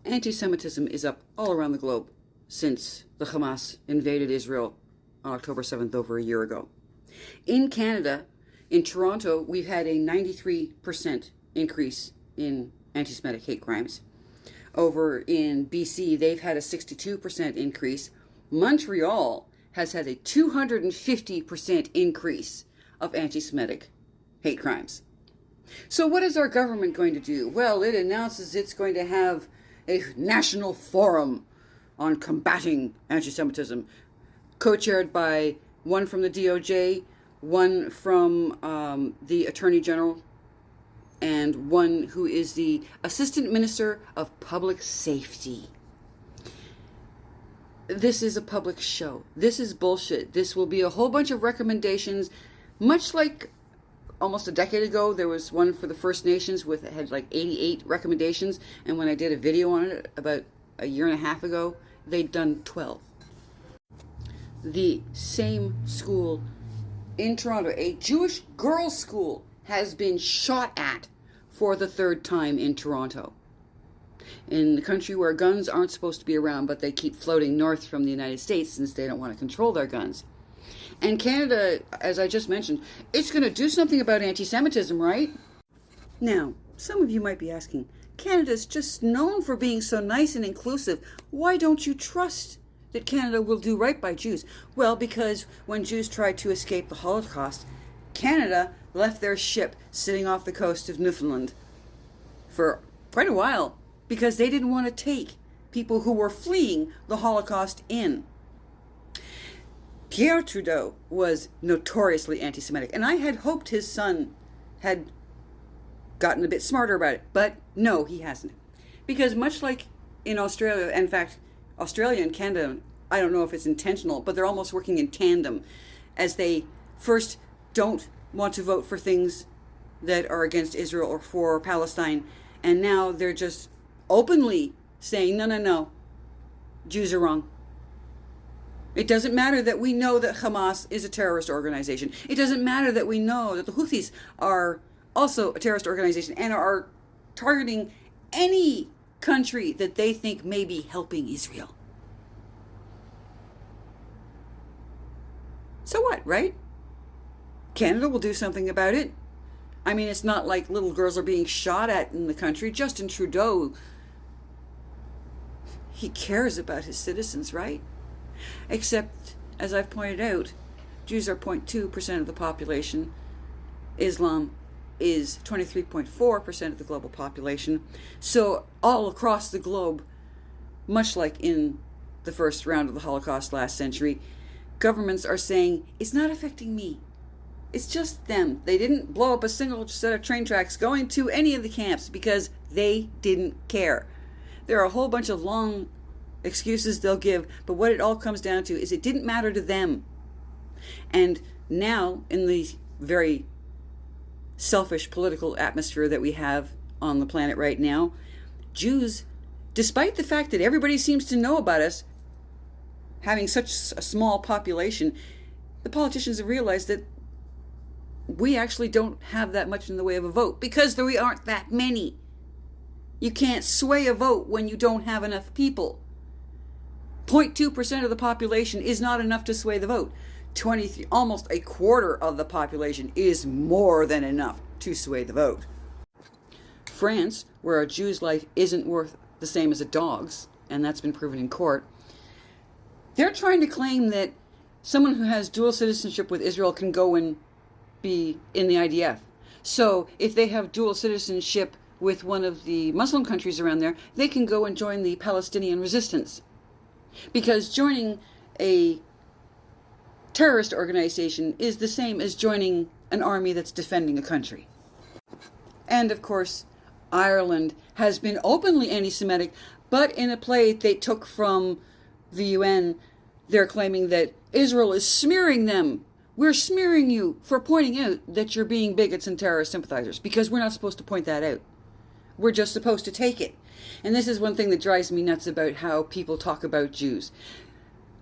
Anti-Semitism is up all around the globe since the Hamas invaded Israel on October 7th over a year ago. In Canada, in Toronto, we've had a 93% increase in anti-Semitic hate crimes. Over in BC, they've had a 62% increase. Montreal has had a 250% increase of anti-Semitic hate crimes. So what is our government going to do? Well, it announces it's going to have a national forum on combating anti-Semitism, co-chaired by one from the DOJ, one from the Attorney General, and one who is the Assistant Minister of Public Safety. This is a public show. This is bullshit. This will be a whole bunch of recommendations, much like almost a decade ago, there was one for the First Nations had like 88 recommendations, and when I did a video on it about a year and a half ago, they'd done 12. The same school in Toronto, a Jewish girls' school, has been shot at for the third time in Toronto. In the country where guns aren't supposed to be around, but they keep floating north from the United States since they don't want to control their guns. And Canada, as I just mentioned, it's going to do something about anti-Semitism, right? Now, some of you might be asking, Canada's just known for being so nice and inclusive. Why don't you trust that Canada will do right by Jews? Well, because when Jews tried to escape the Holocaust, Canada left their ship sitting off the coast of Newfoundland for quite a while because they didn't want to take people who were fleeing the Holocaust in. Pierre Trudeau was notoriously anti-Semitic, and I had hoped his son had gotten a bit smarter about it, but no, he hasn't. Because much like in Australia, in fact, Australia and Canada, I don't know if it's intentional, but they're almost working in tandem, as they first don't want to vote for things that are against Israel or for Palestine, and now they're just openly saying, no, Jews are wrong. It doesn't matter that we know that Hamas is a terrorist organization. It doesn't matter that we know that the Houthis are also a terrorist organization and are targeting any country that they think may be helping Israel. So what, right? Canada will do something about it. I mean, it's not like little girls are being shot at in the country. Justin Trudeau, he cares about his citizens, right? Except, as I've pointed out, Jews are 0.2% of the population. Islam is 23.4% of the global population. So all across the globe, much like in the first round of the Holocaust last century, governments are saying, it's not affecting me. It's just them. They didn't blow up a single set of train tracks going to any of the camps because they didn't care. There are a whole bunch of long excuses they'll give, but what it all comes down to is it didn't matter to them. And now, in the very selfish political atmosphere that we have on the planet right now, Jews, despite the fact that everybody seems to know about us having such a small population, the politicians have realized that we actually don't have that much in the way of a vote because there aren't that many. You can't sway a vote when you don't have enough people. 0.2% of the population is not enough to sway the vote. Almost a quarter of the population is more than enough to sway the vote. France, where a Jew's life isn't worth the same as a dog's, and that's been proven in court, they're trying to claim that someone who has dual citizenship with Israel can go and be in the IDF. So if they have dual citizenship with one of the Muslim countries around there, they can go and join the Palestinian resistance. Because joining a terrorist organization is the same as joining an army that's defending a country. And of course, Ireland has been openly anti-Semitic, but in a play they took from the UN, they're claiming that Israel is smearing them. We're smearing you for pointing out that you're being bigots and terrorist sympathizers, because we're not supposed to point that out. We're just supposed to take it. And this is one thing that drives me nuts about how people talk about Jews.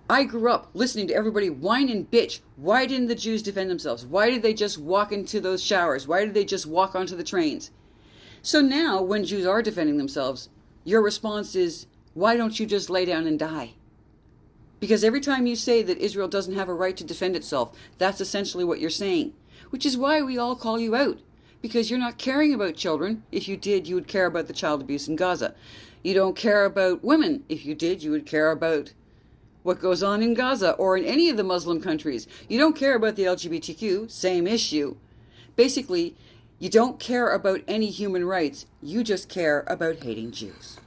I grew up listening to everybody whine and bitch. Why didn't the Jews defend themselves? Why did they just walk into those showers? Why did they just walk onto the trains? So now, when Jews are defending themselves, your response is, why don't you just lay down and die? Because every time you say that Israel doesn't have a right to defend itself, that's essentially what you're saying. Which is why we all call you out. Because you're not caring about children. If you did, you would care about the child abuse in Gaza. You don't care about women. If you did, you would care about what goes on in Gaza or in any of the Muslim countries. You don't care about the LGBTQ, same issue. Basically, you don't care about any human rights. You just care about hating Jews.